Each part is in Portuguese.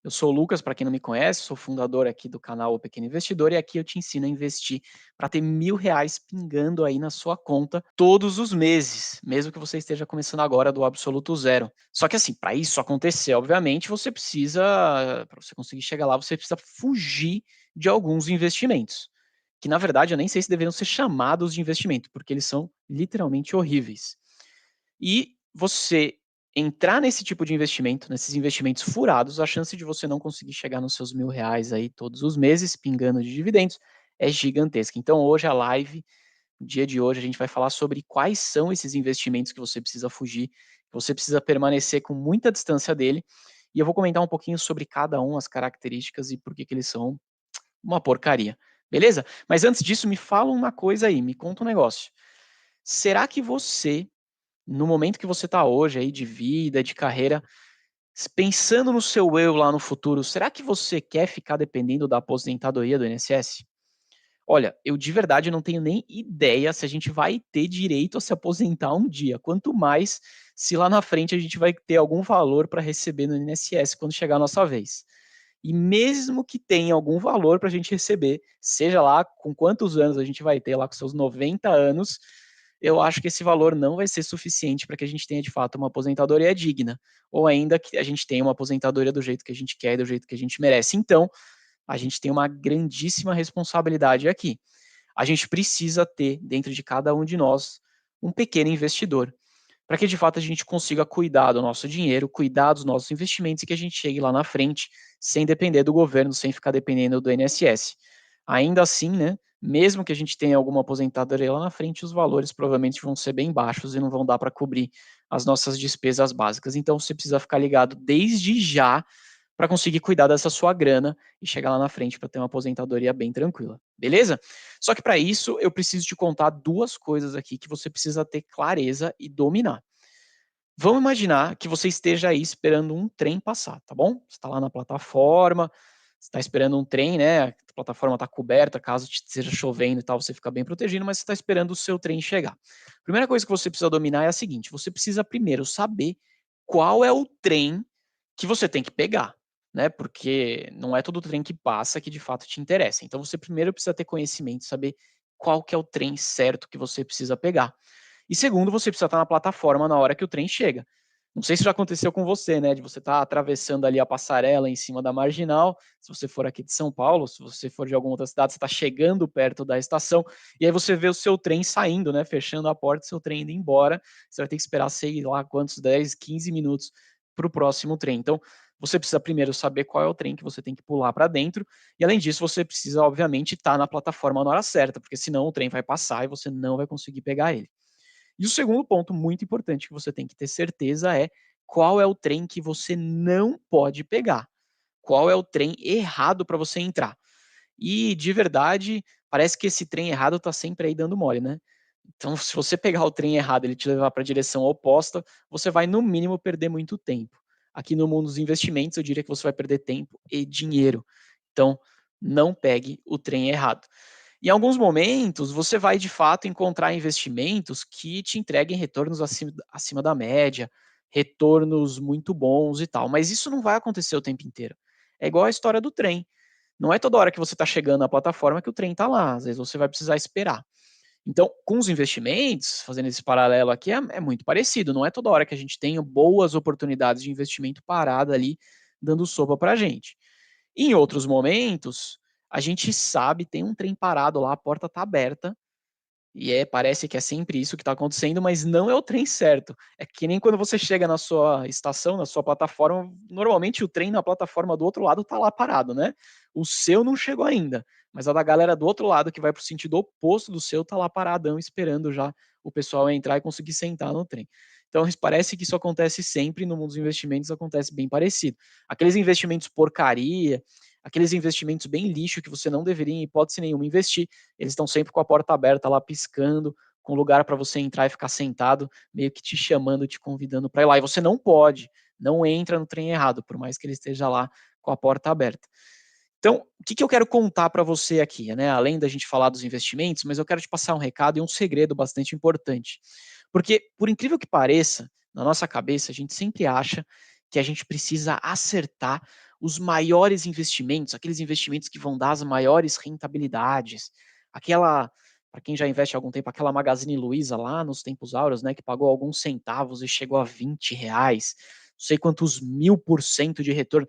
Eu sou o Lucas, para quem não me conhece, sou fundador aqui do canal O Pequeno Investidor e aqui eu te ensino a investir para ter R$ 1.000 pingando aí na sua conta todos os meses, mesmo que você esteja começando agora do absoluto zero. Só que assim, para isso acontecer, obviamente, para você conseguir chegar lá, você precisa fugir de alguns investimentos, que na verdade eu nem sei se deveriam ser chamados de investimento, porque eles são literalmente horríveis. E você entrar nesse tipo de investimento, nesses investimentos furados, a chance de você não conseguir chegar nos seus R$ 1.000 aí todos os meses, pingando de dividendos, é gigantesca. Então hoje a live, no dia de hoje, a gente vai falar sobre quais são esses investimentos que você precisa fugir, que você precisa permanecer com muita distância dele, e eu vou comentar um pouquinho sobre cada um, as características e por que eles são uma porcaria. Beleza? Mas antes disso, me fala uma coisa aí, me conta um negócio. Será que você no momento que você está hoje aí de vida, de carreira, pensando no seu eu lá no futuro, será que você quer ficar dependendo da aposentadoria do INSS? Olha, eu de verdade não tenho nem ideia se a gente vai ter direito a se aposentar um dia, quanto mais se lá na frente a gente vai ter algum valor para receber no INSS quando chegar a nossa vez. E mesmo que tenha algum valor para a gente receber, seja lá com quantos anos a gente vai ter, lá com seus 90 anos, eu acho que esse valor não vai ser suficiente para que a gente tenha de fato uma aposentadoria digna, ou ainda que a gente tenha uma aposentadoria do jeito que a gente quer e do jeito que a gente merece. Então, a gente tem uma grandíssima responsabilidade aqui. A gente precisa ter dentro de cada um de nós um pequeno investidor, para que de fato a gente consiga cuidar do nosso dinheiro, cuidar dos nossos investimentos e que a gente chegue lá na frente sem depender do governo, sem ficar dependendo do INSS. Ainda assim, né, mesmo que a gente tenha alguma aposentadoria lá na frente, os valores provavelmente vão ser bem baixos e não vão dar para cobrir as nossas despesas básicas. Então você precisa ficar ligado desde já para conseguir cuidar dessa sua grana e chegar lá na frente para ter uma aposentadoria bem tranquila, beleza? Só que para isso eu preciso te contar duas coisas aqui que você precisa ter clareza e dominar. Vamos imaginar que você esteja aí esperando um trem passar, tá bom? Você está lá na plataforma, você está esperando um trem, né? A plataforma está coberta, caso esteja chovendo e tal, você fica bem protegido, mas você está esperando o seu trem chegar. Primeira coisa que você precisa dominar é a seguinte: você precisa primeiro saber qual é o trem que você tem que pegar, né? Porque não é todo trem que passa que de fato te interessa. Então você primeiro precisa ter conhecimento, saber qual que é o trem certo que você precisa pegar. E segundo, você precisa estar na plataforma na hora que o trem chega. Não sei se já aconteceu com você, né, de você estar atravessando ali a passarela em cima da marginal, se você for aqui de São Paulo, se você for de alguma outra cidade, você está chegando perto da estação, e aí você vê o seu trem saindo, né, fechando a porta, seu trem indo embora, você vai ter que esperar, sei lá quantos, 10, 15 minutos para o próximo trem. Então, você precisa primeiro saber qual é o trem que você tem que pular para dentro, e além disso, você precisa, obviamente, estar na plataforma na hora certa, porque senão o trem vai passar e você não vai conseguir pegar ele. E o segundo ponto muito importante que você tem que ter certeza é qual é o trem que você não pode pegar. Qual é o trem errado para você entrar. E de verdade, parece que esse trem errado está sempre aí dando mole, né? Então, se você pegar o trem errado e ele te levar para a direção oposta, você vai no mínimo perder muito tempo. Aqui no mundo dos investimentos, eu diria que você vai perder tempo e dinheiro. Então, não pegue o trem errado. Em alguns momentos, você vai de fato encontrar investimentos que te entreguem retornos acima da média, retornos muito bons e tal, mas isso não vai acontecer o tempo inteiro. É igual a história do trem. Não é toda hora que você está chegando na plataforma que o trem está lá, às vezes você vai precisar esperar. Então, com os investimentos, fazendo esse paralelo aqui, é muito parecido. Não é toda hora que a gente tem boas oportunidades de investimento parada ali, dando sopa para a gente. Em outros momentos, a gente sabe, tem um trem parado lá, a porta está aberta, e parece que é sempre isso que está acontecendo, mas não é o trem certo. É que nem quando você chega na sua estação, na sua plataforma, normalmente o trem na plataforma do outro lado está lá parado, né? O seu não chegou ainda, mas a da galera do outro lado, que vai para o sentido oposto do seu, está lá paradão, esperando já o pessoal entrar e conseguir sentar no trem. Então, parece que isso acontece sempre, no mundo dos investimentos acontece bem parecido. Aqueles investimentos porcaria, aqueles investimentos bem lixo que você não deveria, em hipótese nenhuma, investir, eles estão sempre com a porta aberta lá, piscando, com lugar para você entrar e ficar sentado, meio que te chamando, te convidando para ir lá. E você não pode, não entra no trem errado, por mais que ele esteja lá com a porta aberta. Então, o que eu quero contar para você aqui, né? Além da gente falar dos investimentos, mas eu quero te passar um recado e um segredo bastante importante. Porque, por incrível que pareça, na nossa cabeça, a gente sempre acha que a gente precisa acertar os maiores investimentos, aqueles investimentos que vão dar as maiores rentabilidades, aquela, para quem já investe há algum tempo, aquela Magazine Luiza lá nos tempos áureos, né, que pagou alguns centavos e chegou a R$ 20, não sei quantos 1000% de retorno.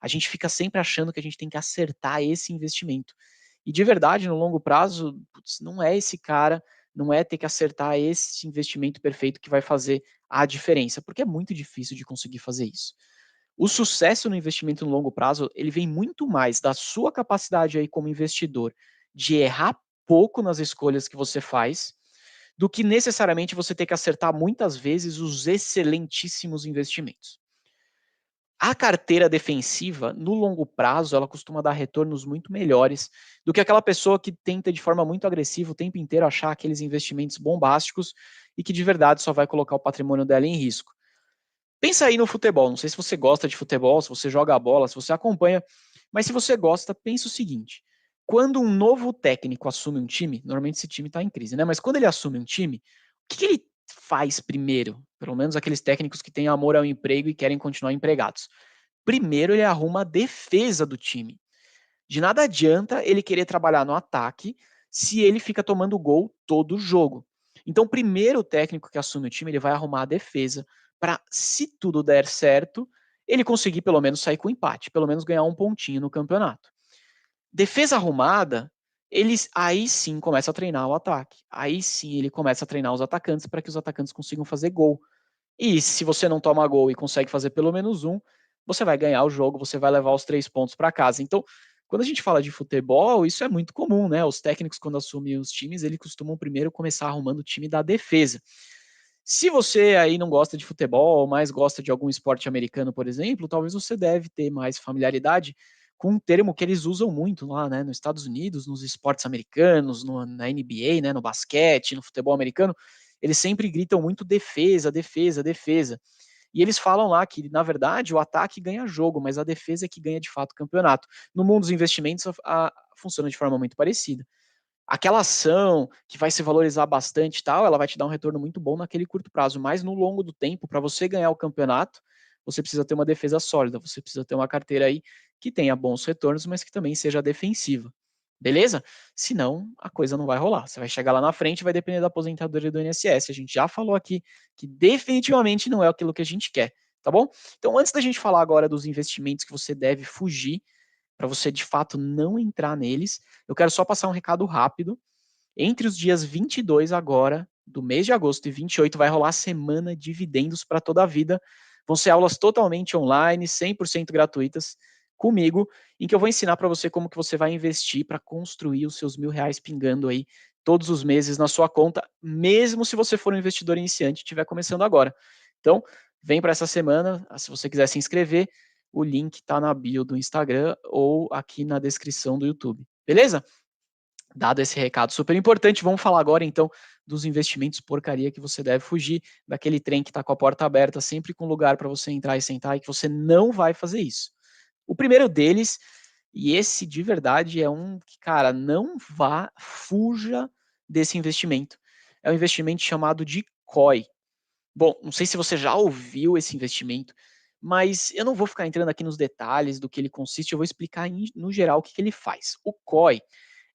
A gente fica sempre achando que a gente tem que acertar esse investimento. E de verdade, no longo prazo, putz, não é esse cara, não é ter que acertar esse investimento perfeito que vai fazer a diferença, porque é muito difícil de conseguir fazer isso. O sucesso no investimento no longo prazo, ele vem muito mais da sua capacidade aí como investidor de errar pouco nas escolhas que você faz, do que necessariamente você ter que acertar muitas vezes os excelentíssimos investimentos. A carteira defensiva, no longo prazo, ela costuma dar retornos muito melhores do que aquela pessoa que tenta de forma muito agressiva o tempo inteiro achar aqueles investimentos bombásticos e que de verdade só vai colocar o patrimônio dela em risco. Pensa aí no futebol, não sei se você gosta de futebol, se você joga a bola, se você acompanha, mas se você gosta, pensa o seguinte: quando um novo técnico assume um time, normalmente esse time está em crise, né? Mas quando ele assume um time, o que ele faz primeiro? Pelo menos aqueles técnicos que têm amor ao emprego e querem continuar empregados. Primeiro ele arruma a defesa do time. De nada adianta ele querer trabalhar no ataque se ele fica tomando gol todo jogo. Então, primeiro o técnico que assume o time, ele vai arrumar a defesa para, se tudo der certo, ele conseguir pelo menos sair com empate, pelo menos ganhar um pontinho no campeonato. Defesa arrumada, eles aí sim começa a treinar o ataque. Aí sim ele começa a treinar os atacantes para que os atacantes consigam fazer gol. E se você não toma gol e consegue fazer pelo menos um, você vai ganhar o jogo, você vai levar os 3 pontos para casa. Então, quando a gente fala de futebol, isso é muito comum, né? Os técnicos, quando assumem os times, eles costumam primeiro começar arrumando o time da defesa. Se você aí não gosta de futebol, mas gosta de algum esporte americano, por exemplo, talvez você deve ter mais familiaridade com um termo que eles usam muito lá, né, nos Estados Unidos, nos esportes americanos, na NBA, né, no basquete, no futebol americano, eles sempre gritam muito defesa, defesa, defesa. E eles falam lá que, na verdade, o ataque ganha jogo, mas a defesa é que ganha de fato o campeonato. No mundo dos investimentos, funciona de forma muito parecida. Aquela ação que vai se valorizar bastante e tal, ela vai te dar um retorno muito bom naquele curto prazo, mas no longo do tempo, para você ganhar o campeonato, você precisa ter uma defesa sólida, você precisa ter uma carteira aí que tenha bons retornos, mas que também seja defensiva. Beleza? Senão, a coisa não vai rolar. Você vai chegar lá na frente e vai depender da aposentadoria do INSS. A gente já falou aqui que definitivamente não é aquilo que a gente quer, tá bom? Então, antes da gente falar agora dos investimentos que você deve fugir, para você de fato não entrar neles, eu quero só passar um recado rápido. Entre os dias 22 agora, do mês de agosto, e 28, vai rolar a semana Dividendos para toda a vida. Vão ser aulas totalmente online, 100% gratuitas, comigo, em que eu vou ensinar para você como que você vai investir para construir os seus R$ 1.000 pingando aí todos os meses na sua conta, mesmo se você for um investidor iniciante e estiver começando agora. Então, vem para essa semana, se você quiser se inscrever, o link está na bio do Instagram ou aqui na descrição do YouTube. Beleza? Dado esse recado super importante, vamos falar agora então dos investimentos porcaria que você deve fugir, daquele trem que está com a porta aberta, sempre com lugar para você entrar e sentar, e que você não vai fazer isso. O primeiro deles, e esse de verdade é um que, cara, não vá, fuja desse investimento. É um investimento chamado de COI. Bom, não sei se você já ouviu esse investimento, mas eu não vou ficar entrando aqui nos detalhes do que ele consiste, eu vou explicar no geral o que ele faz. O COI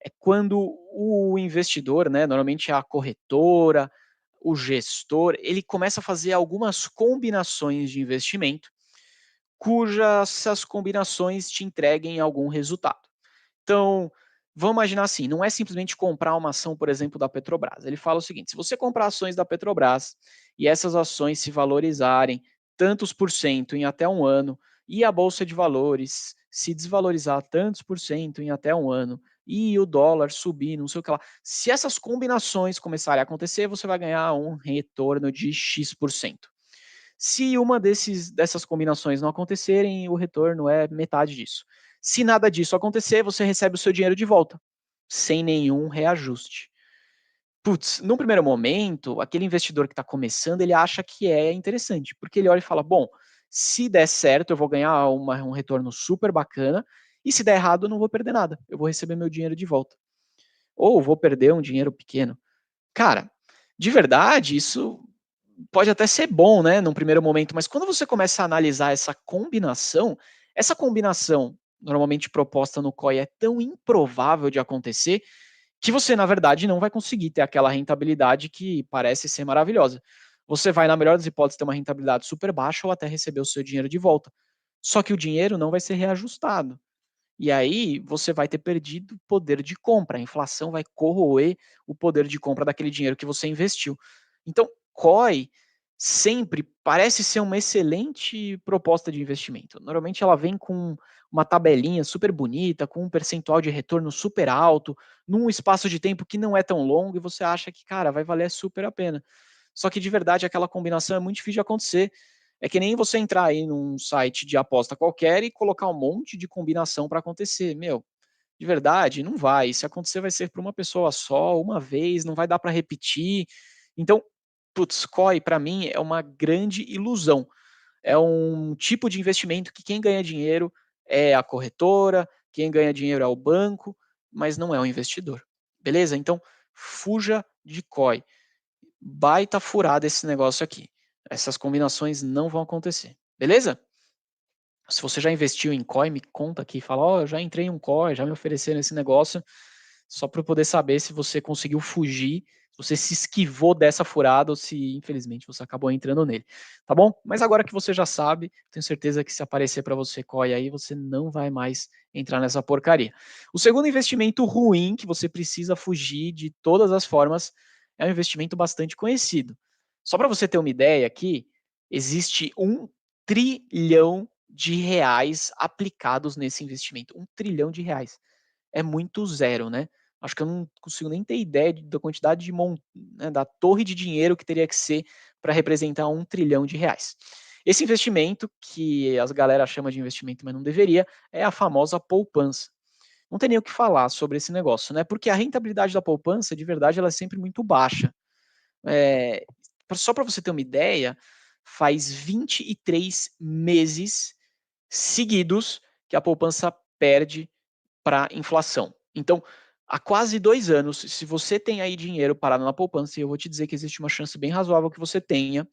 é quando o investidor, né, normalmente é a corretora, o gestor, ele começa a fazer algumas combinações de investimento, cujas essas combinações te entreguem algum resultado. Então, vamos imaginar assim, não é simplesmente comprar uma ação, por exemplo, da Petrobras. Ele fala o seguinte: se você comprar ações da Petrobras e essas ações se valorizarem tantos por cento em até um ano, e a Bolsa de Valores se desvalorizar tantos por cento em até um ano, e o dólar subir, não sei o que lá. Se essas combinações começarem a acontecer, você vai ganhar um retorno de X%. Se uma dessas combinações não acontecerem, o retorno é metade disso. Se nada disso acontecer, você recebe o seu dinheiro de volta, sem nenhum reajuste. Putz, num primeiro momento, aquele investidor que está começando, ele acha que é interessante, porque ele olha e fala: bom, se der certo, eu vou ganhar um retorno super bacana, e se der errado, eu não vou perder nada, eu vou receber meu dinheiro de volta. Ou vou perder um dinheiro pequeno. Cara, de verdade, isso pode até ser bom, né, num primeiro momento, mas quando você começa a analisar essa combinação, Essa combinação, normalmente proposta no COI, é tão improvável de acontecer que você, na verdade, não vai conseguir ter aquela rentabilidade que parece ser maravilhosa. Você vai, na melhor das hipóteses, ter uma rentabilidade super baixa ou até receber o seu dinheiro de volta. Só que o dinheiro não vai ser reajustado. E aí você vai ter perdido poder de compra. A inflação vai corroer o poder de compra daquele dinheiro que você investiu. Então, COI sempre parece ser uma excelente proposta de investimento. Normalmente ela vem com uma tabelinha super bonita, com um percentual de retorno super alto, num espaço de tempo que não é tão longo e você acha que, cara, vai valer super a pena. Só que de verdade aquela combinação é muito difícil de acontecer. É que nem você entrar aí num site de aposta qualquer e colocar um monte de combinação para acontecer. Meu, de verdade, não vai. Se acontecer, vai ser para uma pessoa só, uma vez, não vai dar para repetir. Então, putz, COI para mim é uma grande ilusão. É um tipo de investimento que quem ganha dinheiro é a corretora, quem ganha dinheiro é o banco, mas não é o investidor. Beleza? Então, fuja de COI. Baita furada esse negócio aqui. Essas combinações não vão acontecer. Beleza? Se você já investiu em COI, me conta aqui, fala, ó, eu já entrei em um COI, já me ofereceram esse negócio, só para eu poder saber se você conseguiu fugir, se você se esquivou dessa furada ou se, infelizmente, você acabou entrando nele, tá bom? Mas agora que você já sabe, tenho certeza que se aparecer para você COI aí, você não vai mais entrar nessa porcaria. O segundo investimento ruim que você precisa fugir de todas as formas é um investimento bastante conhecido. Só para você ter uma ideia aqui, existe 1 trilhão de reais aplicados nesse investimento. 1 trilhão de reais. É muito zero, né? Acho que eu não consigo nem ter ideia da quantidade né, da torre de dinheiro que teria que ser para representar 1 trilhão de reais. Esse investimento, que as galera chama de investimento, mas não deveria, é a famosa poupança. Não tem nem o que falar sobre esse negócio, né? Porque a rentabilidade da poupança, de verdade, ela é sempre muito baixa. É, só para você ter uma ideia, faz 23 meses seguidos que a poupança perde para inflação. Então, há quase 2 anos, se você tem aí dinheiro parado na poupança, e eu vou te dizer que existe uma chance bem razoável que você tenha,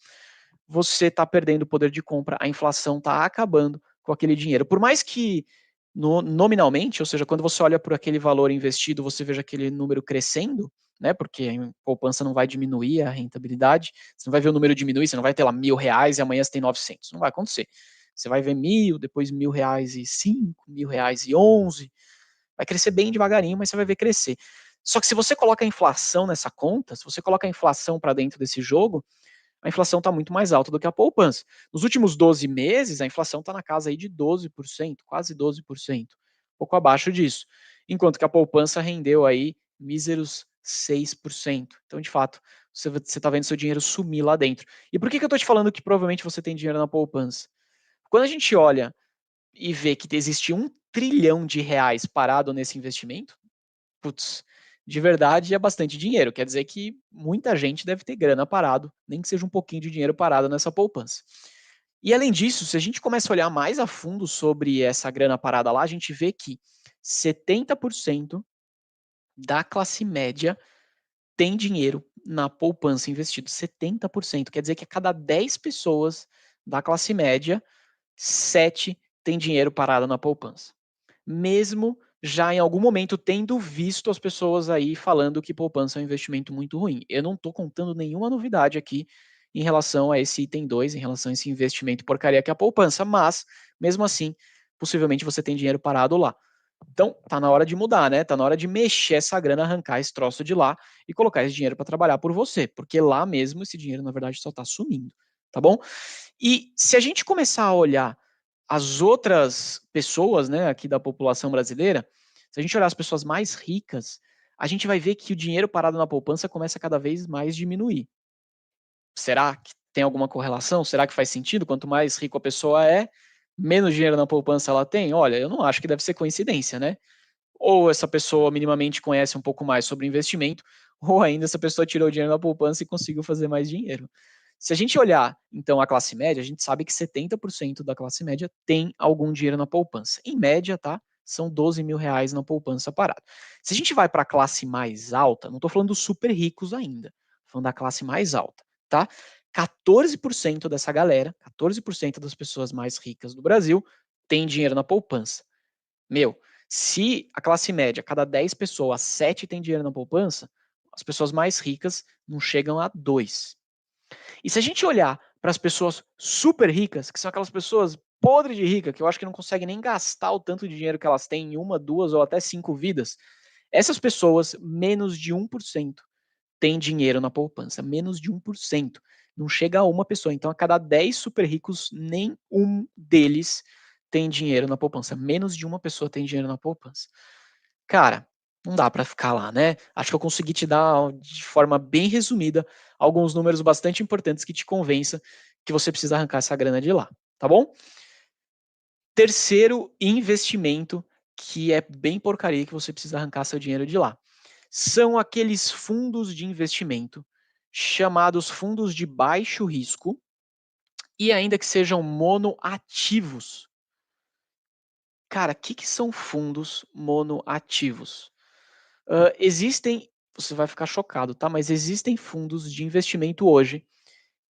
você está perdendo o poder de compra, a inflação está acabando com aquele dinheiro. Por mais que nominalmente, ou seja, quando você olha por aquele valor investido, você veja aquele número crescendo, né? Porque a poupança não vai diminuir a rentabilidade, você não vai ver o número diminuir, você não vai ter lá R$ 1.000 e amanhã você tem 900, não vai acontecer. Você vai ver 1.000, depois R$ 1.000 e 5, R$ 1.000 e 11, vai crescer bem devagarinho, mas você vai ver crescer. Só que se você coloca a inflação nessa conta, se você coloca a inflação para dentro desse jogo, a inflação está muito mais alta do que a poupança. Nos últimos 12 meses, a inflação está na casa aí de 12%, quase 12%, um pouco abaixo disso. Enquanto que a poupança rendeu aí míseros 6%. Então, de fato, você está vendo seu dinheiro sumir lá dentro. E por que eu estou te falando que provavelmente você tem dinheiro na poupança? Quando a gente olha e vê que existe 1 trilhão de reais parado nesse investimento, putz, de verdade é bastante dinheiro. Quer dizer que muita gente deve ter grana parado, nem que seja um pouquinho de dinheiro parado nessa poupança. E além disso, se a gente começa a olhar mais a fundo sobre essa grana parada lá, a gente vê que 70% da classe média tem dinheiro na poupança investido. 70%. Quer dizer que a cada 10 pessoas da classe média, 7 tem dinheiro parado na poupança. Mesmo já em algum momento tendo visto as pessoas aí falando que poupança é um investimento muito ruim. Eu não estou contando nenhuma novidade aqui em relação a esse item 2, em relação a esse investimento porcaria que é a poupança, mas, mesmo assim, possivelmente você tem dinheiro parado lá. Então, tá na hora de mudar, né? Tá na hora de mexer essa grana, arrancar esse troço de lá e colocar esse dinheiro para trabalhar por você, porque lá mesmo esse dinheiro, na verdade, só tá sumindo, tá bom? E se a gente começar a olhar as outras pessoas, né, aqui da população brasileira, se a gente olhar as pessoas mais ricas, a gente vai ver que o dinheiro parado na poupança começa a cada vez mais diminuir. Será que tem alguma correlação? Será que faz sentido? Quanto mais rico a pessoa é, menos dinheiro na poupança ela tem? Olha, eu não acho que deve ser coincidência, né? Ou essa pessoa minimamente conhece um pouco mais sobre investimento, ou ainda essa pessoa tirou dinheiro da poupança e conseguiu fazer mais dinheiro. Se a gente olhar, então, a classe média, a gente sabe que 70% da classe média tem algum dinheiro na poupança. Em média, tá? São R$ 12.000 na poupança parado. Se a gente vai para a classe mais alta, não estou falando dos super ricos ainda, tô falando da classe mais alta, tá? 14% dessa galera, 14% das pessoas mais ricas do Brasil, tem dinheiro na poupança. Meu, se a classe média, cada 10 pessoas, 7 tem dinheiro na poupança, as pessoas mais ricas não chegam a 2. E se a gente olhar para as pessoas super ricas, que são aquelas pessoas podre de rica, que eu acho que não conseguem nem gastar o tanto de dinheiro que elas têm em uma, duas ou até 5 vidas, essas pessoas, menos de 1% têm dinheiro na poupança. Menos de 1%. Não chega a uma pessoa. Então, a cada 10 super ricos, nem um deles tem dinheiro na poupança. Menos de uma pessoa tem dinheiro na poupança. Cara, não dá para ficar lá, né? Acho que eu consegui te dar, de forma bem resumida, alguns números bastante importantes que te convença que você precisa arrancar essa grana de lá, tá bom? Terceiro investimento que é bem porcaria que você precisa arrancar seu dinheiro de lá. São aqueles fundos de investimento chamados fundos de baixo risco e ainda que sejam monoativos. Cara, o que são fundos monoativos? Existem, você vai ficar chocado, tá? Mas existem fundos de investimento hoje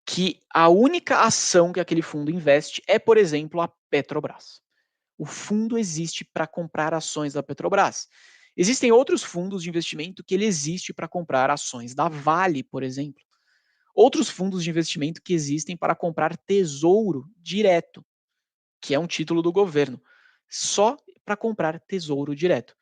que a única ação que aquele fundo investe é, por exemplo, a Petrobras. O fundo existe para comprar ações da Petrobras. Existem outros fundos de investimento que ele existe para comprar ações da Vale, por exemplo. Outros fundos de investimento que existem para comprar tesouro direto, que é um título do governo, só para comprar tesouro direto.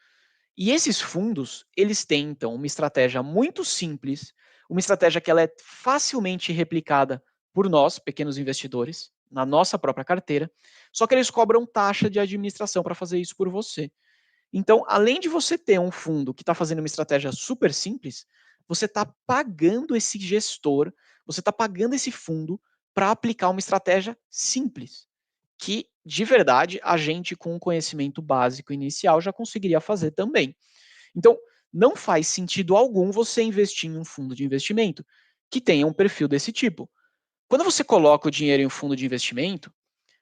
E esses fundos, eles têm então uma estratégia muito simples, uma estratégia que ela é facilmente replicada por nós, pequenos investidores, na nossa própria carteira, só que eles cobram taxa de administração para fazer isso por você. Então, além de você ter um fundo que está fazendo uma estratégia super simples, você está pagando esse gestor, você está pagando esse fundo para aplicar uma estratégia simples, que de verdade a gente com um conhecimento básico inicial já conseguiria fazer também. Então, não faz sentido algum você investir em um fundo de investimento que tenha um perfil desse tipo. Quando você coloca o dinheiro em um fundo de investimento,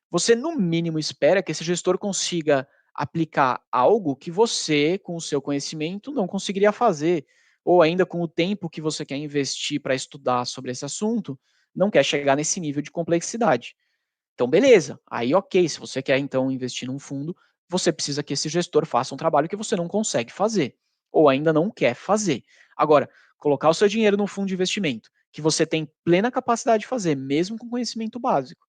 você no mínimo espera que esse gestor consiga aplicar algo que você, com o seu conhecimento, não conseguiria fazer, ou ainda com o tempo que você quer investir para estudar sobre esse assunto, não quer chegar nesse nível de complexidade. Então, beleza. Aí, ok, se você quer então investir num fundo, você precisa que esse gestor faça um trabalho que você não consegue fazer, ou ainda não quer fazer. Agora, colocar o seu dinheiro num fundo de investimento, que você tem plena capacidade de fazer, mesmo com conhecimento básico,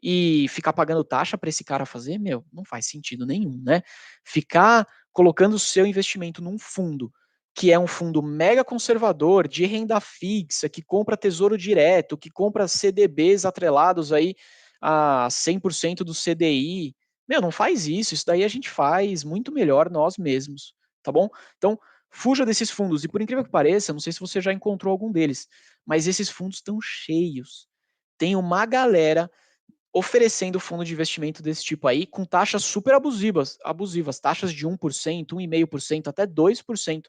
e ficar pagando taxa para esse cara fazer, meu, não faz sentido nenhum, né? Ficar colocando o seu investimento num fundo que é um fundo mega conservador, de renda fixa, que compra tesouro direto, que compra CDBs atrelados aí a 100% do CDI. Meu, não faz isso, isso daí a gente faz muito melhor nós mesmos, tá bom? Então, fuja desses fundos. E por incrível que pareça, não sei se você já encontrou algum deles, mas esses fundos estão cheios. Tem uma galera oferecendo fundo de investimento desse tipo aí com taxas super abusivas, taxas de 1%, 1,5%, até 2%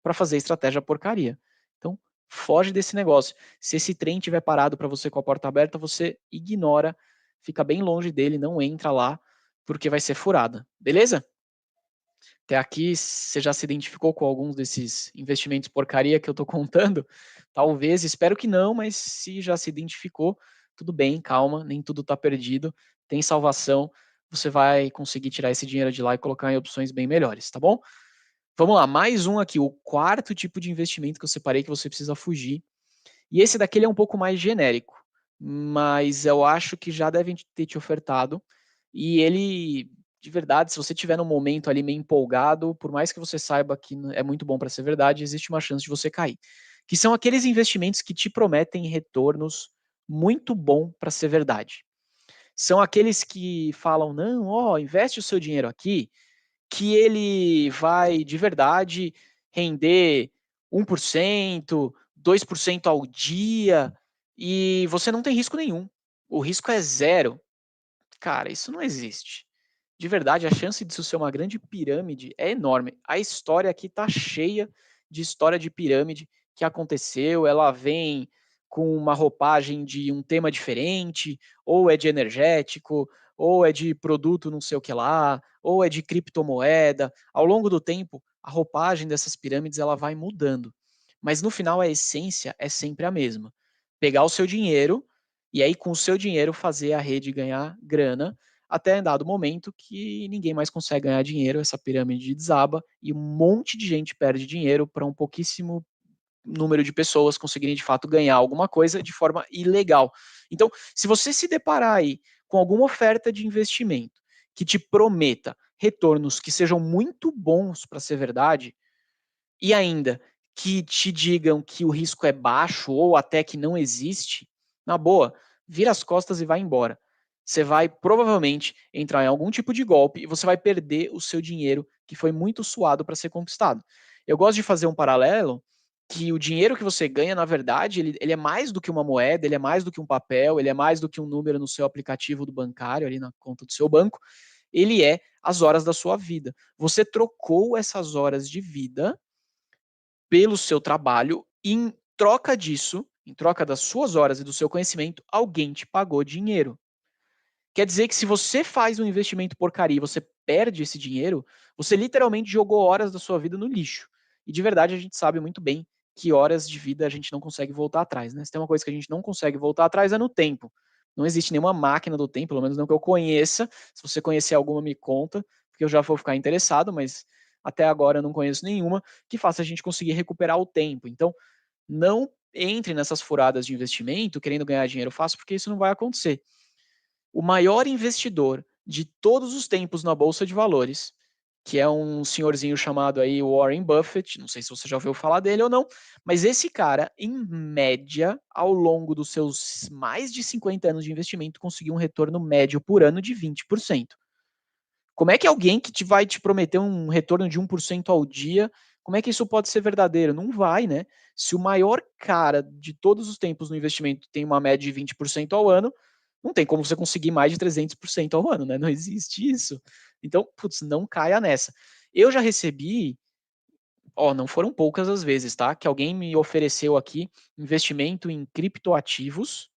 para fazer estratégia porcaria. Então, foge desse negócio. Se esse trem tiver parado para você com a porta aberta, você ignora, fica bem longe dele, não entra lá, porque vai ser furada. Beleza? Até aqui, você já se identificou com alguns desses investimentos porcaria que eu estou contando? Talvez, espero que não, mas se já se identificou, tudo bem, calma, nem tudo está perdido, tem salvação, você vai conseguir tirar esse dinheiro de lá e colocar em opções bem melhores, tá bom? Vamos lá, mais um aqui, o quarto tipo de investimento que eu separei que você precisa fugir. E esse daqui ele é um pouco mais genérico, mas eu acho que já devem ter te ofertado. E ele, de verdade, se você tiver num momento ali meio empolgado, por mais que você saiba que é muito bom para ser verdade, existe uma chance de você cair. Que são aqueles investimentos que te prometem retornos muito bom para ser verdade. São aqueles que falam, não, ó, investe o seu dinheiro aqui, que ele vai de verdade render 1%, 2% ao dia e você não tem risco nenhum. O risco é zero. Cara, isso não existe. De verdade, a chance disso ser uma grande pirâmide é enorme. A história aqui está cheia de história de pirâmide que aconteceu. Ela vem com uma roupagem de um tema diferente, ou é de energético, ou é de produto não sei o que lá, ou é de criptomoeda. Ao longo do tempo, a roupagem dessas pirâmides ela vai mudando. Mas no final, a essência é sempre a mesma. Pegar o seu dinheiro e aí, com o seu dinheiro, fazer a rede ganhar grana até em dado momento que ninguém mais consegue ganhar dinheiro, essa pirâmide desaba e um monte de gente perde dinheiro para um pouquíssimo número de pessoas conseguirem de fato ganhar alguma coisa de forma ilegal. Então, se você se deparar aí com alguma oferta de investimento que te prometa retornos que sejam muito bons para ser verdade, e ainda que te digam que o risco é baixo ou até que não existe, na boa, vira as costas e vai embora. Você vai provavelmente entrar em algum tipo de golpe e você vai perder o seu dinheiro que foi muito suado para ser conquistado. Eu gosto de fazer um paralelo que o dinheiro que você ganha, na verdade, ele é mais do que uma moeda, ele é mais do que um papel, ele é mais do que um número no seu aplicativo do bancário, ali na conta do seu banco, ele é as horas da sua vida. Você trocou essas horas de vida pelo seu trabalho e em troca disso, em troca das suas horas e do seu conhecimento, alguém te pagou dinheiro. Quer dizer que se você faz um investimento porcaria e você perde esse dinheiro, você literalmente jogou horas da sua vida no lixo. E de verdade a gente sabe muito bem que horas de vida a gente não consegue voltar atrás, né? Se tem uma coisa que a gente não consegue voltar atrás é no tempo. Não existe nenhuma máquina do tempo, pelo menos não que eu conheça. Se você conhecer alguma, me conta, porque eu já vou ficar interessado, mas até agora eu não conheço nenhuma que faça a gente conseguir recuperar o tempo. Então, não entre nessas furadas de investimento querendo ganhar dinheiro fácil, porque isso não vai acontecer. O maior investidor de todos os tempos na bolsa de valores, que é um senhorzinho chamado aí Warren Buffett, não sei se você já ouviu falar dele ou não, mas esse cara, em média, ao longo dos seus mais de 50 anos de investimento, conseguiu um retorno médio por ano de 20%. Como é que alguém que vai te prometer um retorno de 1% ao dia, como é que isso pode ser verdadeiro? Não vai, né? Se o maior cara de todos os tempos no investimento tem uma média de 20% ao ano, não tem como você conseguir mais de 300% ao ano, né? Não existe isso. Então, putz, não caia nessa. Eu já recebi, ó, não foram poucas as vezes, tá? Que alguém me ofereceu aqui investimento em criptoativos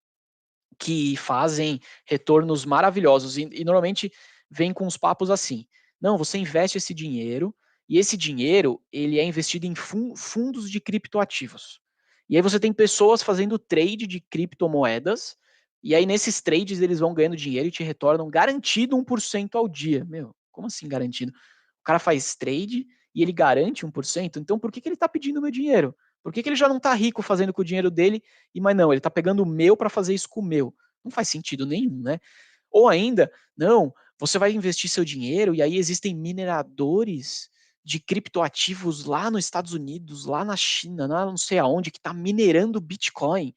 que fazem retornos maravilhosos e normalmente vem com os papos assim: não, você investe esse dinheiro e esse dinheiro ele é investido em fundos de criptoativos. E aí você tem pessoas fazendo trade de criptomoedas e aí nesses trades eles vão ganhando dinheiro e te retornam garantido 1% ao dia. Meu, como assim garantido? O cara faz trade e ele garante 1%, então por que, que ele está pedindo meu dinheiro? Por que, que ele já não está rico fazendo com o dinheiro dele mas não, ele está pegando o meu para fazer isso com o meu. Não faz sentido nenhum, né? Ou ainda, não, você vai investir seu dinheiro e aí existem mineradores de criptoativos lá nos Estados Unidos, lá na China, lá não sei aonde, que está minerando Bitcoin.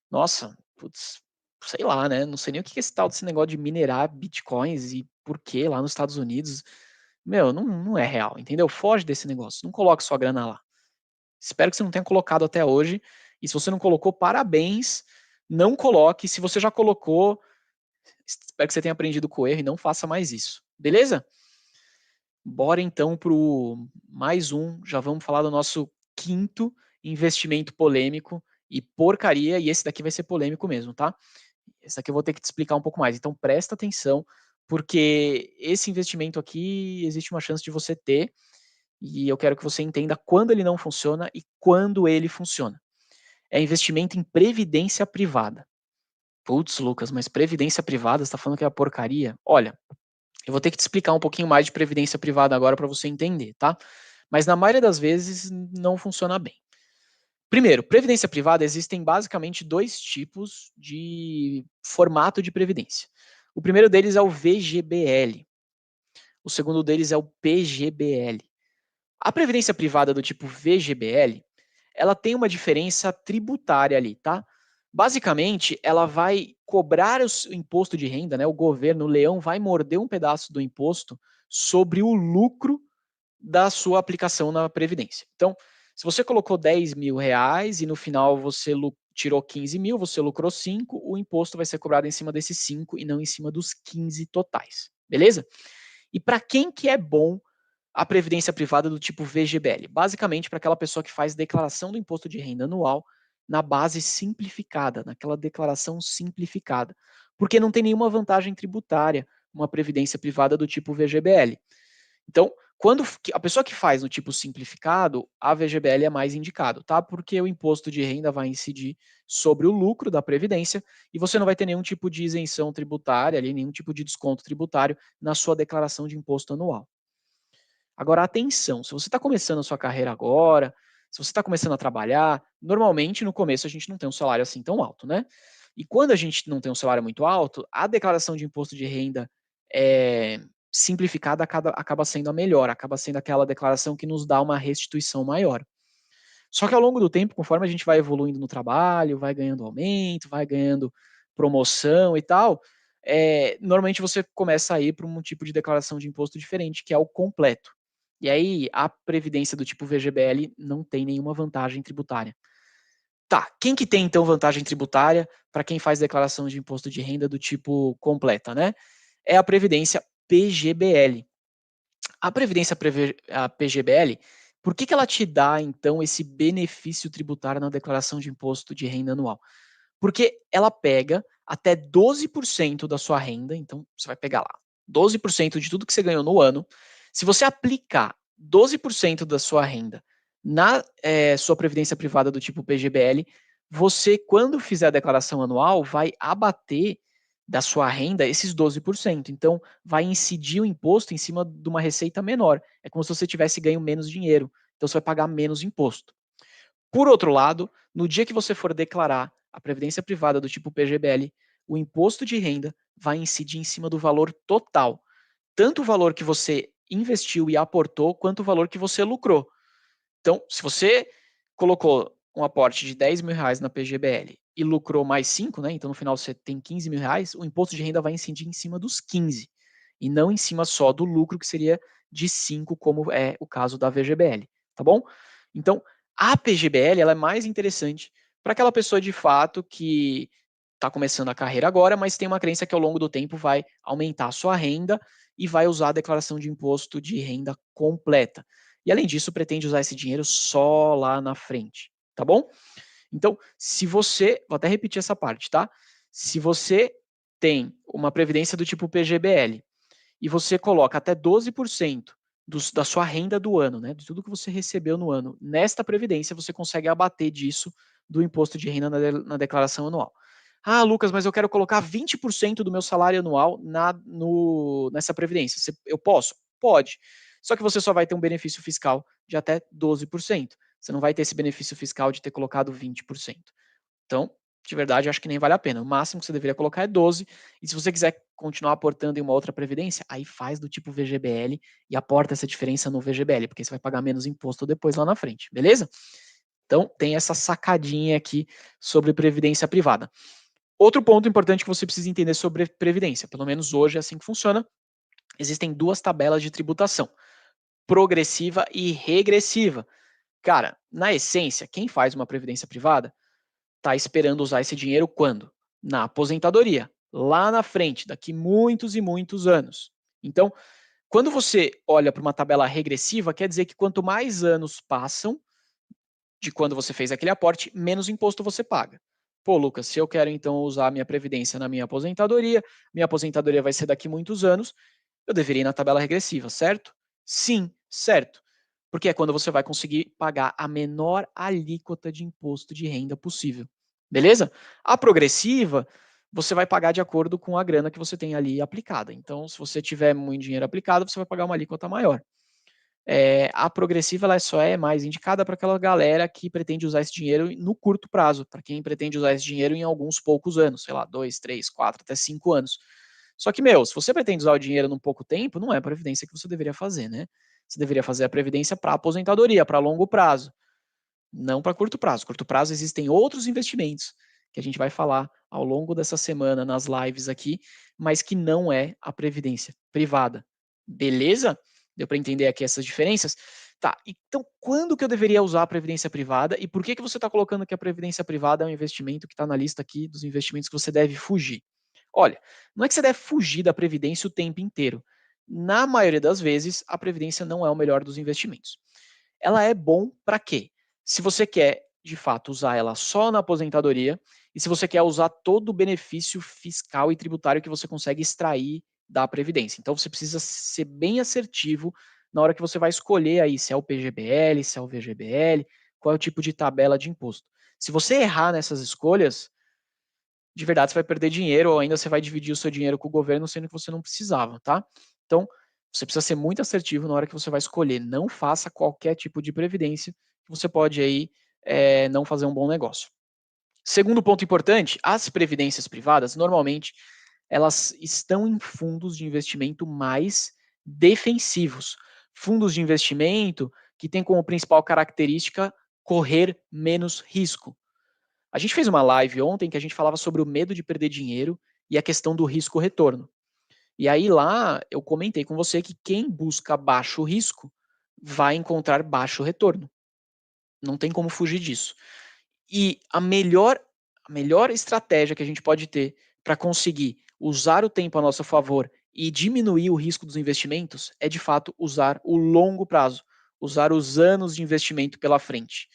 Nossa, putz, sei lá, né? Não sei nem o que é esse tal desse negócio de minerar Bitcoins e por que lá nos Estados Unidos. Meu, não é real, entendeu? Foge desse negócio, não coloque sua grana lá. Espero que você não tenha colocado até hoje. E se você não colocou, parabéns. Não coloque. Se você já colocou, espero que você tenha aprendido com o erro e não faça mais isso. Beleza? Bora então para o mais um. Já vamos falar do nosso quinto investimento polêmico e porcaria. E esse daqui vai ser polêmico mesmo, tá? Esse daqui eu vou ter que te explicar um pouco mais. Então presta atenção, porque esse investimento aqui existe uma chance de você ter. E eu quero que você entenda quando ele não funciona e quando ele funciona. É investimento em previdência privada. Putz, Lucas, mas previdência privada, você está falando que é uma porcaria? Olha, eu vou ter que te explicar um pouquinho mais de previdência privada agora para você entender, tá? Mas na maioria das vezes não funciona bem. Primeiro, previdência privada existem basicamente dois tipos de formato de previdência. O primeiro deles é o VGBL. O segundo deles é o PGBL. A previdência privada do tipo VGBL, ela tem uma diferença tributária ali, tá? Basicamente, ela vai cobrar o imposto de renda, né? O governo, o leão, vai morder um pedaço do imposto sobre o lucro da sua aplicação na Previdência. Então, se você colocou 10 mil reais e no final você tirou 15 mil, você lucrou 5, o imposto vai ser cobrado em cima desses 5 e não em cima dos 15 totais. Beleza? E para quem que é bom a previdência privada do tipo VGBL? Basicamente para aquela pessoa que faz declaração do imposto de renda anual na base simplificada, naquela declaração simplificada, porque não tem nenhuma vantagem tributária uma previdência privada do tipo VGBL. Então, A pessoa que faz no tipo simplificado, a VGBL é mais indicado, tá? Porque o imposto de renda vai incidir sobre o lucro da previdência e você não vai ter nenhum tipo de isenção tributária, ali, nenhum tipo de desconto tributário na sua declaração de imposto anual. Agora, atenção, se você está começando a sua carreira agora, se você está começando a trabalhar, normalmente no começo a gente não tem um salário assim tão alto, né? E quando a gente não tem um salário muito alto, a declaração de imposto de renda simplificada acaba sendo a melhor, acaba sendo aquela declaração que nos dá uma restituição maior. Só que ao longo do tempo, conforme a gente vai evoluindo no trabalho, vai ganhando aumento, vai ganhando promoção e tal, normalmente você começa a ir para um tipo de declaração de imposto diferente, que é o completo. E aí a previdência do tipo VGBL não tem nenhuma vantagem tributária. Tá, quem que tem então vantagem tributária para quem faz declaração de imposto de renda do tipo completa, né? É a previdência PGBL. A PGBL, por que ela te dá, então, esse benefício tributário na declaração de imposto de renda anual? Porque ela pega até 12% da sua renda, então você vai pegar lá 12% de tudo que você ganhou no ano. Se você aplicar 12% da sua renda na sua previdência privada do tipo PGBL, você, quando fizer a declaração anual, vai abater da sua renda esses 12%. Então, vai incidir o imposto em cima de uma receita menor. É como se você tivesse ganho menos dinheiro. Então, você vai pagar menos imposto. Por outro lado, no dia que você for declarar a previdência privada do tipo PGBL, o imposto de renda vai incidir em cima do valor total. Tanto o valor que você investiu e aportou, quanto o valor que você lucrou. Então, se você colocou um aporte de 10 mil reais na PGBL e lucrou mais 5, né? Então no final você tem 15 mil reais, o imposto de renda vai incidir em cima dos 15 e não em cima só do lucro, que seria de 5, como é o caso da VGBL, tá bom? Então, a PGBL ela é mais interessante para aquela pessoa de fato que está começando a carreira agora, mas tem uma crença que ao longo do tempo vai aumentar a sua renda e vai usar a declaração de imposto de renda completa. E além disso, pretende usar esse dinheiro só lá na frente, tá bom? Então, se você, vou até repetir essa parte, tá? Se você tem uma previdência do tipo PGBL e você coloca até 12% da sua renda do ano, né, de tudo que você recebeu no ano, nesta previdência, você consegue abater disso do imposto de renda na declaração anual. Ah, Lucas, mas eu quero colocar 20% do meu salário anual nessa previdência. Eu posso? Pode. Só que você só vai ter um benefício fiscal de até 12%. Você não vai ter esse benefício fiscal de ter colocado 20%. Então, de verdade, acho que nem vale a pena. O máximo que você deveria colocar é 12. E se você quiser continuar aportando em uma outra previdência, aí faz do tipo VGBL e aporta essa diferença no VGBL, porque você vai pagar menos imposto depois lá na frente, beleza? Então, tem essa sacadinha aqui sobre previdência privada. Outro ponto importante que você precisa entender sobre previdência, pelo menos hoje é assim que funciona, existem duas tabelas de tributação, progressiva e regressiva. Cara, na essência, quem faz uma previdência privada está esperando usar esse dinheiro quando? Na aposentadoria, lá na frente, daqui muitos e muitos anos. Então, quando você olha para uma tabela regressiva, quer dizer que quanto mais anos passam de quando você fez aquele aporte, menos imposto você paga. Pô, Lucas, se eu quero então usar a minha previdência na minha aposentadoria vai ser daqui muitos anos, eu deveria ir na tabela regressiva, certo? Sim, certo. Porque é quando você vai conseguir pagar a menor alíquota de imposto de renda possível. Beleza? A progressiva, você vai pagar de acordo com a grana que você tem ali aplicada. Então, se você tiver muito dinheiro aplicado, você vai pagar uma alíquota maior. A progressiva ela só é mais indicada para aquela galera que pretende usar esse dinheiro no curto prazo, para quem pretende usar esse dinheiro em alguns poucos anos, sei lá, 2, 3, 4, até 5 anos. Só que, meu, se você pretende usar o dinheiro num pouco tempo, não é a previdência que você deveria fazer, né? Você deveria fazer a previdência para aposentadoria, para longo prazo, não para curto prazo. Curto prazo existem outros investimentos que a gente vai falar ao longo dessa semana nas lives aqui, mas que não é a previdência privada. Beleza? Deu para entender aqui essas diferenças? Tá, então quando que eu deveria usar a previdência privada e por que você está colocando que a previdência privada é um investimento que está na lista aqui dos investimentos que você deve fugir? Olha, não é que você deve fugir da previdência o tempo inteiro. Na maioria das vezes, a previdência não é o melhor dos investimentos. Ela é bom para quê? Se você quer, de fato, usar ela só na aposentadoria e se você quer usar todo o benefício fiscal e tributário que você consegue extrair da previdência. Então você precisa ser bem assertivo na hora que você vai escolher aí se é o PGBL, se é o VGBL, qual é o tipo de tabela de imposto. Se você errar nessas escolhas, de verdade você vai perder dinheiro ou ainda você vai dividir o seu dinheiro com o governo sendo que você não precisava, tá? Então, você precisa ser muito assertivo na hora que você vai escolher. Não faça qualquer tipo de previdência, que você pode aí não fazer um bom negócio. Segundo ponto importante, as previdências privadas, normalmente, elas estão em fundos de investimento mais defensivos. Fundos de investimento que têm como principal característica correr menos risco. A gente fez uma live ontem que a gente falava sobre o medo de perder dinheiro e a questão do risco-retorno. E aí lá eu comentei com você que quem busca baixo risco vai encontrar baixo retorno. Não tem como fugir disso. E a melhor estratégia que a gente pode ter para conseguir usar o tempo a nosso favor e diminuir o risco dos investimentos é, de fato, usar o longo prazo, usar os anos de investimento pela frente.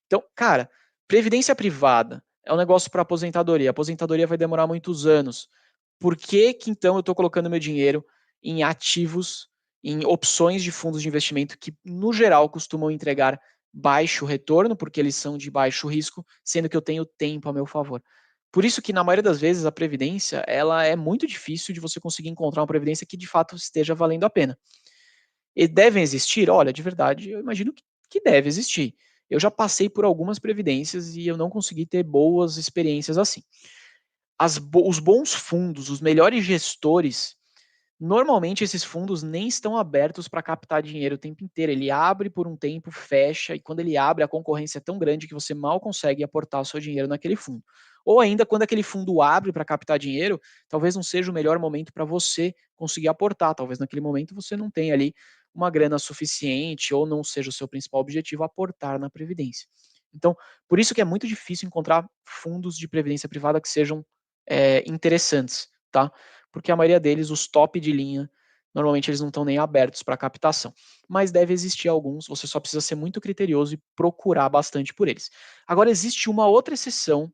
Então, cara, previdência privada é um negócio para aposentadoria. A aposentadoria vai demorar muitos anos. Por que que então eu estou colocando meu dinheiro em ativos, em opções de fundos de investimento que, no geral, costumam entregar baixo retorno, porque eles são de baixo risco, sendo que eu tenho tempo a meu favor. Por isso que, na maioria das vezes, a previdência ela é muito difícil de você conseguir encontrar uma previdência que, de fato, esteja valendo a pena. E devem existir? Olha, de verdade, eu imagino que deve existir. Eu já passei por algumas previdências e eu não consegui ter boas experiências assim. Os bons fundos, os melhores gestores, normalmente esses fundos nem estão abertos para captar dinheiro o tempo inteiro. Ele abre por um tempo, fecha, e quando ele abre, a concorrência é tão grande que você mal consegue aportar o seu dinheiro naquele fundo. Ou ainda, quando aquele fundo abre para captar dinheiro, talvez não seja o melhor momento para você conseguir aportar. Talvez naquele momento você não tenha ali uma grana suficiente ou não seja o seu principal objetivo aportar na previdência. Então, por isso que é muito difícil encontrar fundos de previdência privada que sejam interessantes, tá? Porque a maioria deles, os top de linha, normalmente eles não estão nem abertos para captação. Mas deve existir alguns, você só precisa ser muito criterioso e procurar bastante por eles. Agora, existe uma outra exceção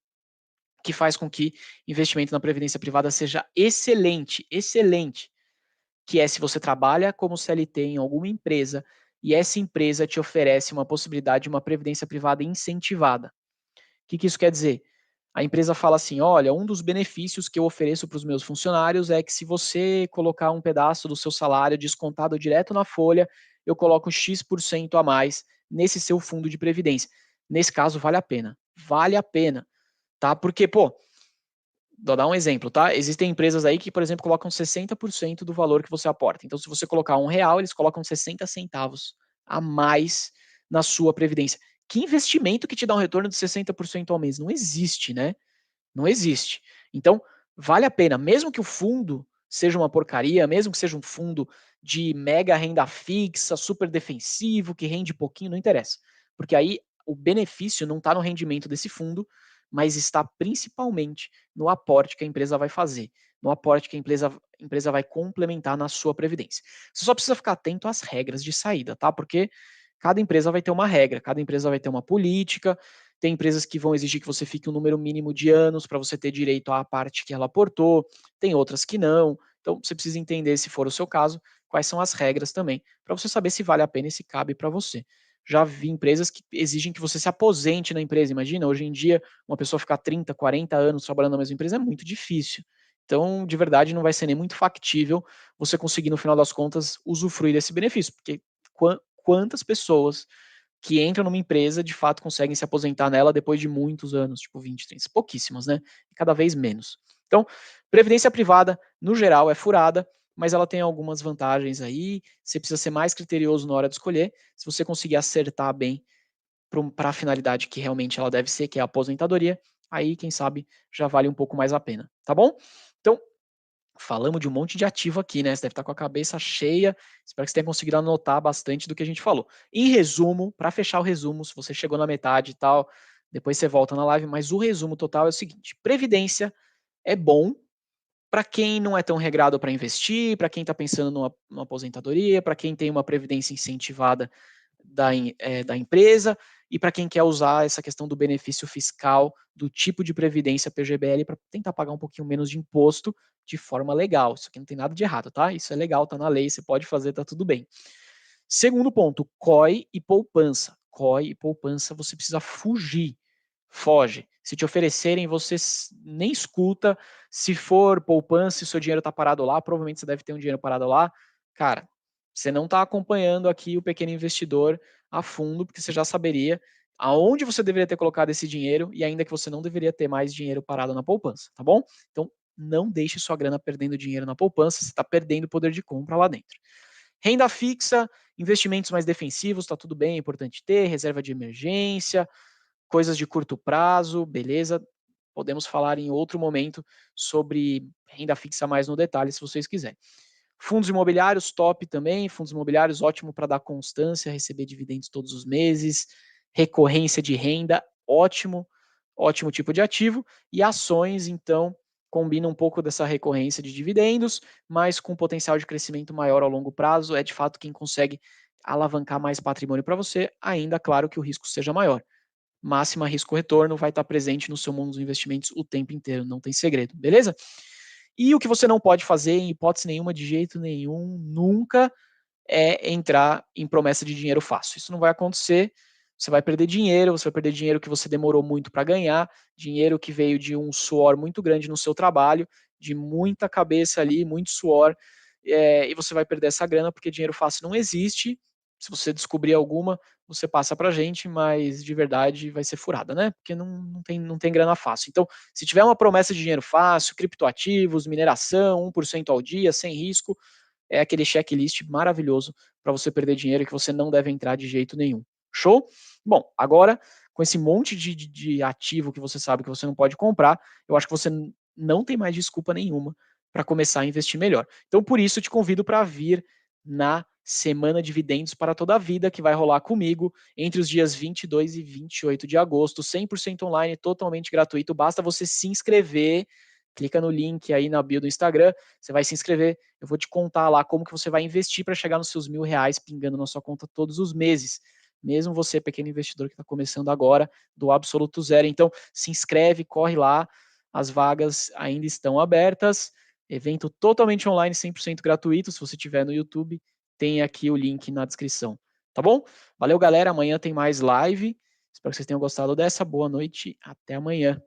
que faz com que investimento na previdência privada seja excelente, excelente, que é se você trabalha como CLT em alguma empresa e essa empresa te oferece uma possibilidade de uma previdência privada incentivada. O que isso quer dizer? A empresa fala assim: olha, um dos benefícios que eu ofereço para os meus funcionários é que se você colocar um pedaço do seu salário descontado direto na folha, eu coloco X% a mais nesse seu fundo de previdência. Nesse caso, vale a pena. Vale a pena, tá? Porque, pô, vou dar um exemplo, tá? Existem empresas aí que, por exemplo, colocam 60% do valor que você aporta. Então, se você colocar R$ 1, eles colocam 60 centavos a mais na sua previdência. Que investimento que te dá um retorno de 60% ao mês? Não existe, né? Não existe. Então, vale a pena, mesmo que o fundo seja uma porcaria, mesmo que seja um fundo de mega renda fixa, super defensivo, que rende pouquinho, não interessa. Porque aí o benefício não está no rendimento desse fundo, mas está principalmente no aporte que a empresa vai fazer, no aporte que a empresa vai complementar na sua previdência. Você só precisa ficar atento às regras de saída, tá? Porque cada empresa vai ter uma regra, cada empresa vai ter uma política, tem empresas que vão exigir que você fique um número mínimo de anos para você ter direito à parte que ela aportou, tem outras que não. Então você precisa entender, se for o seu caso, quais são as regras também, para você saber se vale a pena e se cabe para você. Já vi empresas que exigem que você se aposente na empresa. Imagina, hoje em dia, uma pessoa ficar 30, 40 anos trabalhando na mesma empresa é muito difícil. Então, de verdade, não vai ser nem muito factível você conseguir, no final das contas, usufruir desse benefício, porque quantas pessoas que entram numa empresa, de fato, conseguem se aposentar nela depois de muitos anos, tipo 20, 30, pouquíssimas, né? E cada vez menos. Então, previdência privada, no geral, é furada, mas ela tem algumas vantagens aí. Você precisa ser mais criterioso na hora de escolher. Se você conseguir acertar bem para a finalidade que realmente ela deve ser, que é a aposentadoria, aí, quem sabe, já vale um pouco mais a pena, tá bom? Então, falamos de um monte de ativo aqui, né? Você deve estar com a cabeça cheia. Espero que você tenha conseguido anotar bastante do que a gente falou. Em resumo, para fechar o resumo, se você chegou na metade e tal, depois você volta na live, mas o resumo total é o seguinte: previdência é bom para quem não é tão regrado para investir, para quem está pensando numa aposentadoria, para quem tem uma previdência incentivada da empresa e para quem quer usar essa questão do benefício fiscal do tipo de previdência PGBL para tentar pagar um pouquinho menos de imposto de forma legal. Isso aqui não tem nada de errado, tá? Isso é legal, tá na lei, você pode fazer, tá tudo bem. Segundo ponto, COI e poupança. COI e poupança você precisa fugir. Foge. Se te oferecerem, você nem escuta. Se for poupança e seu dinheiro está parado lá, provavelmente você deve ter um dinheiro parado lá. Cara, você não está acompanhando aqui o pequeno investidor a fundo, porque você já saberia aonde você deveria ter colocado esse dinheiro e ainda que você não deveria ter mais dinheiro parado na poupança, tá bom? Então, não deixe sua grana perdendo dinheiro na poupança, você está perdendo poder de compra lá dentro. Renda fixa, investimentos mais defensivos, está tudo bem, é importante ter, reserva de emergência, coisas de curto prazo, beleza? Podemos falar em outro momento sobre renda fixa mais no detalhe, se vocês quiserem. Fundos imobiliários, top também. Fundos imobiliários, ótimo para dar constância, receber dividendos todos os meses, recorrência de renda, ótimo, ótimo tipo de ativo. E ações, então, combina um pouco dessa recorrência de dividendos, mas com potencial de crescimento maior ao longo prazo. É de fato quem consegue alavancar mais patrimônio para você, ainda claro que o risco seja maior. Máxima risco-retorno vai estar presente no seu mundo dos investimentos o tempo inteiro, não tem segredo, beleza? E o que você não pode fazer, em hipótese nenhuma, de jeito nenhum, nunca, é entrar em promessa de dinheiro fácil. Isso não vai acontecer. Você vai perder dinheiro, você vai perder dinheiro que você demorou muito para ganhar, dinheiro que veio de um suor muito grande no seu trabalho, de muita cabeça ali, muito suor, e você vai perder essa grana porque dinheiro fácil não existe. Se você descobrir alguma, você passa para a gente, mas de verdade vai ser furada, né? Porque não tem grana fácil. Então, se tiver uma promessa de dinheiro fácil, criptoativos, mineração, 1% ao dia, sem risco, é aquele checklist maravilhoso para você perder dinheiro que você não deve entrar de jeito nenhum. Show? Bom, agora, com esse monte de ativo que você sabe que você não pode comprar, eu acho que você não tem mais desculpa nenhuma para começar a investir melhor. Então, por isso, eu te convido para vir na Semana Dividendos para toda a Vida, que vai rolar comigo entre os dias 22 e 28 de agosto, 100% online, totalmente gratuito. Basta você se inscrever, clica no link aí na bio do Instagram, você vai se inscrever, eu vou te contar lá como que você vai investir para chegar nos seus R$ 1.000 pingando na sua conta todos os meses. Mesmo você, pequeno investidor que está começando agora, do absoluto zero. Então, se inscreve, corre lá, as vagas ainda estão abertas. Evento totalmente online, 100% gratuito. Se você estiver no YouTube, tem aqui o link na descrição. Tá bom? Valeu, galera. Amanhã tem mais live. Espero que vocês tenham gostado dessa. Boa noite. Até amanhã.